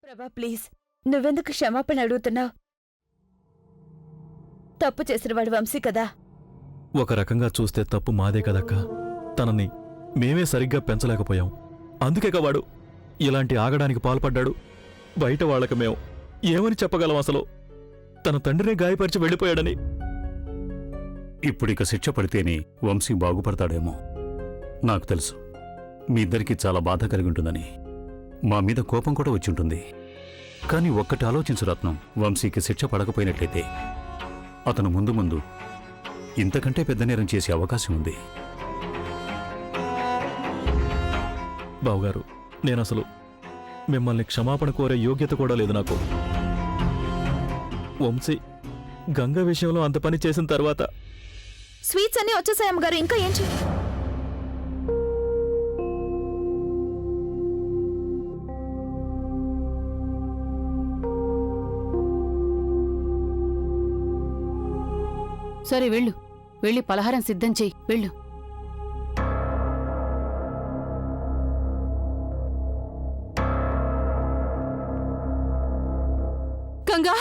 ప్రభా ప్లీజ్, నువ్వెందుకు క్షమాపణ అడుగుతున్నావు? తప్పు చేసినవాడు వంశీ కదా. ఒక రకంగా చూస్తే తప్పు మాదే కదక్కా. తనని మేమే సరిగ్గా పెంచలేకపోయాం. అందుకేక వాడు ఇలాంటి ఆగడానికి పాల్పడ్డాడు. బయట వాళ్ళకి మేము ఏమని చెప్పగలం అసలు? తన తండ్రినే గాయపరిచి వెళ్ళిపోయాడని. ఇప్పుడిక శిక్ష పడితేనే వంశీ బాగుపడతాడేమో. నాకు తెలుసు మీ ఇద్దరికీ చాలా బాధ కలిగి ఉంటుందని, మా మీద కోపం కూడా వచ్చి ఉంటుంది. కానీ ఒక్కటి ఆలోచించు రత్నం, వంశీకి శిక్ష పడకపోయినట్లయితే అతను ముందు ముందు ఇంతకంటే పెద్ద నేరం చేసే అవకాశం ఉంది. బావుగారు, నేనసలు మిమ్మల్ని క్షమాపణ కోరే యోగ్యత కూడా లేదు నాకు. వంశీ గంగ విషయంలో అంత పని చేసిన తర్వాత స్వీట్స్ అన్నీ వచ్చేసాయి అమ్మగారు, ఇంకా ఏం చేయ. సరే వెళ్ళు, వెళ్ళి పలహారం సిద్ధం చెయ్యి, వెళ్ళు. గంగా,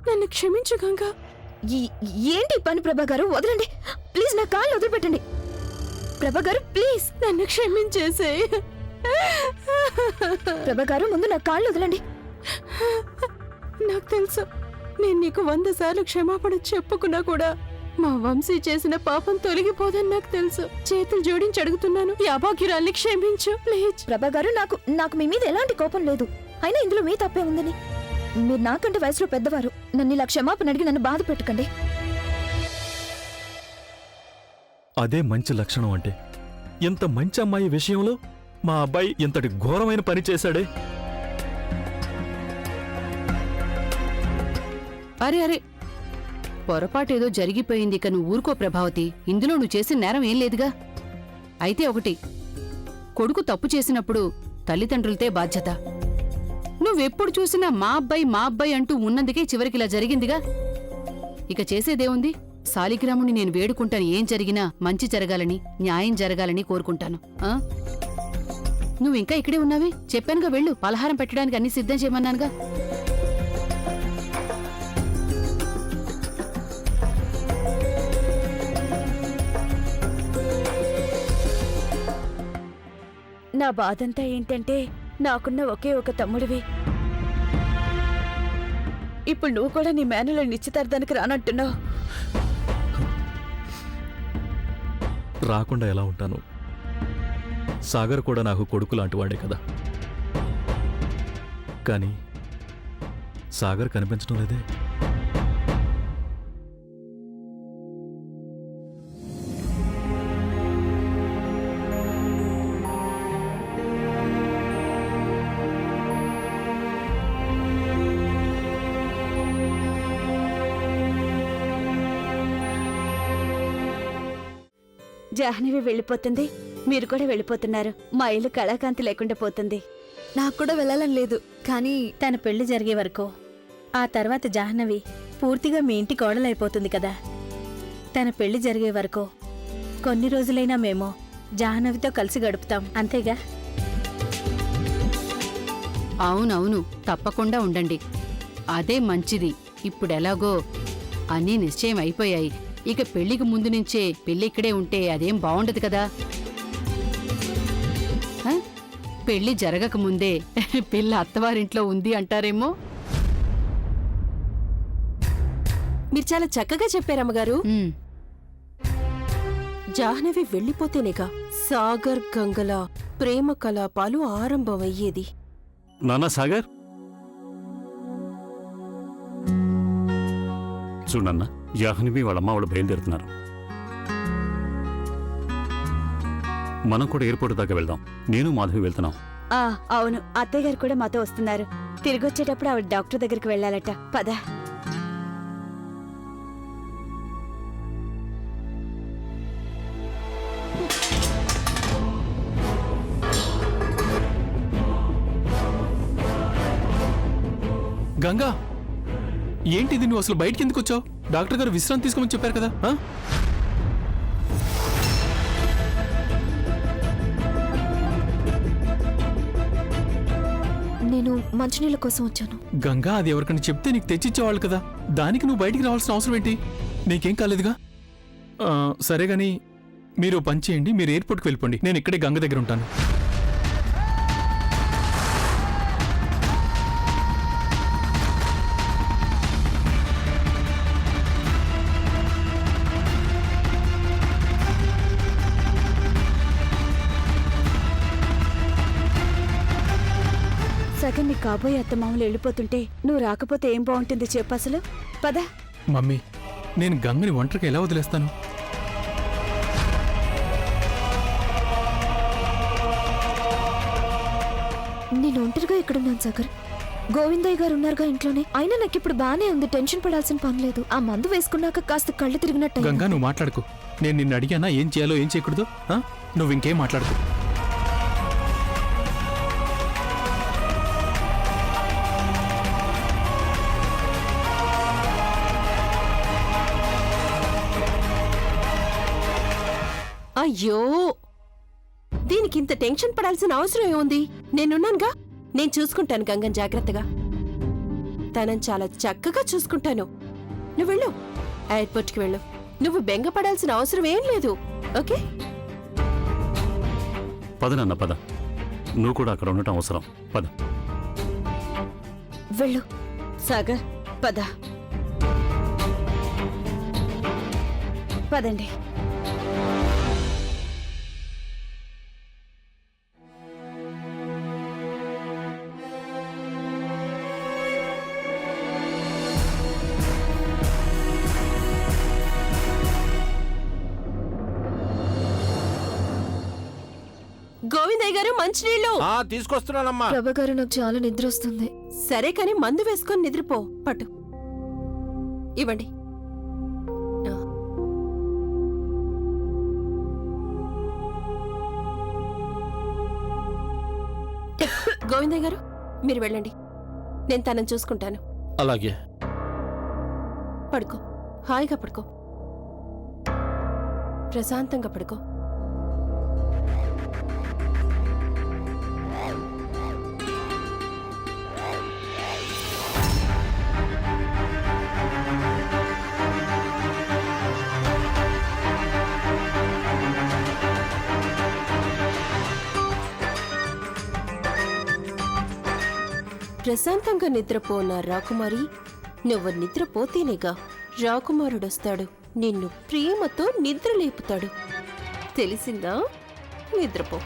నన్ను క్షమించు గంగా. ఏంటి పని ప్రభాగారు? వదలండి ప్లీజ్, నా కాళ్ళు వదిలిపెట్టండి. ప్రభాగారు ప్లీజ్ నన్ను క్షమించేసే. ప్రభాగారు ముందు నా కాళ్ళు వదలండి. నాకు తెలుసు, నేను నీకు 100 సార్లు క్షమాపణ చెప్పుకున్నా కూడా మా వంశీ చేసిన పాపం తొలగిపోదని నాకు తెలుసు. చేతులు జోడించి అడుగుతున్నాను, ఈ అభాగ్యురాల్ని క్షమించు ప్లీజ్. ప్రభాగారు నాకు మీ మీద ఎలాంటి కోపం లేదు. అయినా ఇందులో మీ తప్పే ఉందని. మీరు నాకంటే వయసులో పెద్దవారు. నన్ను ఇలా క్షమాపణ అడిగి నన్ను బాధ పెట్టకండి. అదే మంచి లక్షణం అంటే. ఎంత మంచి అమ్మాయి విషయంలో మా అబ్బాయి ఇంతటి ఘోరమైన పని చేశాడే. అరే అరే, పొరపాటేదో జరిగిపోయింది, ఇక నువ్వు ఊరుకో ప్రభావతి. ఇందులో నువ్వు చేసిన నేరం ఏం లేదుగా. అయితే ఒకటి, కొడుకు తప్పు చేసినప్పుడు తల్లిదండ్రులతే బాధ్యత. నువ్వెప్పుడు చూసినా మా అబ్బాయి అంటూ ఉన్నందుకే చివరికి ఇలా జరిగిందిగా. ఇక చేసేదేముంది? సాలిగ్రాముని నేను వేడుకుంటాను, ఏం జరిగినా మంచి జరగాలని, న్యాయం జరగాలని కోరుకుంటాను. నువ్వింకా ఇక్కడే ఉన్నావే? చెప్పానుగా వెళ్ళు, పలహారం పెట్టడానికి అన్ని సిద్ధం చేయమన్నానుగా. నా బాధంతా ఏంటంటే, నాకున్న ఒకే ఒక తమ్ముడివి. ఇప్పుడు నువ్వు కూడా నీ మేనలో నిశ్చితార్థానికి రానంటున్నావు. రాకుండా ఎలా ఉంటాను? సాగర్ కూడా నాకు కొడుకు లాంటివాడే కదా. కానీ సాగర్ కనిపించడం లేదే. జాహ్నవి వెళ్ళిపోతుంది, మీరు కూడా వెళ్ళిపోతున్నారు. మా ఇల్లు కళాకాంతి లేకుండా పోతుంది. నాకు కూడా వెళ్ళాలని లేదు, కానీ తన పెళ్లి జరిగే వరకు, ఆ తర్వాత జాహ్నవి పూర్తిగా మీ ఇంటి కోడలైపోతుంది కదా. తన పెళ్లి జరిగే వరకు కొన్ని రోజులైనా మేము జాహ్నవితో కలిసి గడుపుతాం, అంతేగా? అవునవును, తప్పకుండా ఉండండి. అదే మంచిది. ఇప్పుడెలాగో అన్నీ నిశ్చయం అయిపోయాయి. ఇక పెళ్లికి ముందు నుంచే పెళ్లి ఇక్కడే ఉంటే అదేం బాగుండదు కదా. పెళ్లి జరగకముందే పిల్ల అత్తవారింట్లో ఉంది అంటారేమో. మీరు చాలా చక్కగా చెప్పారమ్మగారు. జాహ్నవి వెళ్ళిపోతేనేగా సాగర్ గంగల ప్రేమ కలాపాలు ఆరంభమయ్యేది. నానా సాగర్, చూడన్నా, జాహ్నవి వాళ్ళమ్మ వాళ్ళు బయలుదేరుతున్నారు. మనం కూడా ఎయిర్పోర్ట్ దాకా వెళ్దాం. నేను మాధవి వెళ్తున్నాం. అవును, అత్తయ్య గారు కూడా మాతో వస్తున్నారు. తిరిగి వచ్చేటప్పుడు ఆవిడ డాక్టర్ దగ్గరికి వెళ్ళాలట. పద. గంగా, ఏంటిది? నువ్వు అసలు బయటికి ఎందుకు వచ్చావు? డాక్టర్ గారు విశ్రాంతి తీసుకోమని చెప్పారు కదా. మంచినీళ్ళ కోసం వచ్చాను. గంగా, అది ఎవరికైనా చెప్తే నీకు తెచ్చిచ్చేవాళ్ళు కదా. దానికి నువ్వు బయటికి రావాల్సిన అవసరం ఏంటి? నీకేం కాలేదుగా. సరే గాని మీరు పని చేయండి, మీరు ఎయిర్పోర్ట్కి వెళ్ళిపోండి. నేను ఇక్కడే గంగ దగ్గర ఉంటాను. సగం నీ కాబోయే అత్తమామలు వెళ్ళిపోతుంటే నువ్వు రాకపోతే ఏం బాగుంటుంది చెప్పు అసలు. పద. మమ్మీ, నేను గంగని ఒంటరికి ఎలా వదిలేస్తాను? నేను ఒంటరిగా ఇక్కడున్నాను సాగర్. గోవిందయ్య గారు ఉన్నారుగా ఇంట్లోనే. అయినా నాకు ఇప్పుడు బానే ఉంది, టెన్షన్ పడాల్సిన పని లేదు. ఆ మందు వేసుకున్నాక కాస్త కళ్ళు తిరిగినట్టు. గంగా, నువ్వు మాట్లాడుకో. నేను నిన్ను అడిగానా ఏం చేయాలో ఏం చేయకూడదు? నువ్వు ఇంకేం మాట్లాడుకో. అయ్యో, దీనికి ఇంత టెన్షన్ పడాల్సిన అవసరం ఏముంది? నేనున్నానుగా. నేను చూసుకుంటాను గంగన్ జాగ్రత్తగా. తనని చాలా చక్కగా చూసుకుంటాను. నువ్వు వెళ్ళు, ఎయిర్పోర్ట్కి వెళ్ళు. నువ్వు బెంగ పడాల్సిన అవసరం ఏం లేదు. ఓకే? పద నాన్న, పద. నువ్వు కూడా అక్కడ ఉండటం అవసరం. పద. వెళ్ళు. సాగర్ పద. పదండి. గోవిందయ్య గారు, మంచినీళ్ళు. తీసుకొస్తున్నానమ్మా. ప్రభా గారు, నాకు చాలా నిద్ర వస్తుంది. సరే కాని మందు వేసుకొని నిద్రపో. పట్టు, ఇవ్వండి. గోవిందయ్య గారు, మీరు వెళ్ళండి. నేను తనని చూసుకుంటాను. అలాగే. పడుకో, హాయిగా పడుకో, ప్రశాంతంగా పడుకో. ప్రశాంతంగా నిద్రపోనా రాకుమారి. నువ్వు నిద్రపోతేనేగా రాకుమారుడొస్తాడు, నిన్ను ప్రేమతో నిద్ర లేపుతాడు. తెలిసిందా? నిద్రపో.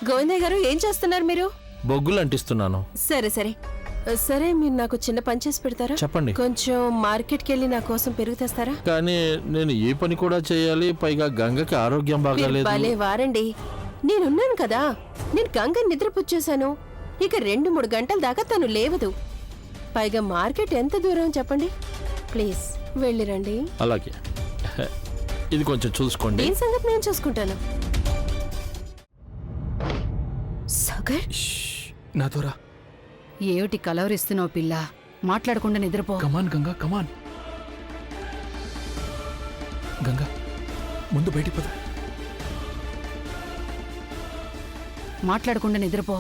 గోవిందయ్య గారు, ఏం చేస్తున్నారు మీరు? బొగ్గులు అంటిస్తున్నాను. సరే సరే సరే, మీరు నాకు చిన్న పని చేసి పెడతారా? చెప్పండి. కొంచెం మార్కెట్కి వెళ్ళి నా కోసం పెరుగు తెస్తారా? కానీ నేను ఈ పని కూడా చేయాలి, పైగా గంగకి ఆరోగ్యం మీరు బాగాలేదు. భలే వారండి. నేనున్నాను కదా. నేను గంగ నిద్రపుచ్చేశాను. ఇక 2-3 గంటల దాకా తను లేవదు. పైగా మార్కెట్ ఎంత దూరం చెప్పండి? ప్లీజ్ వెళ్ళిరండి. అలాగే. ఇది కొంచెం చూసుకోండి. దీని సంగతి నేను చూసుకుంటాను. సాగర్, నాతో రా. ఏమిటి కలవరిస్తున్నావు పిల్ల? మాట్లాడకుండా నిద్రపో. కమాన్ గంగా, కమాన్. గంగా, ముందు బయటికి పద. మాట్లాడకుండా నిద్రపో.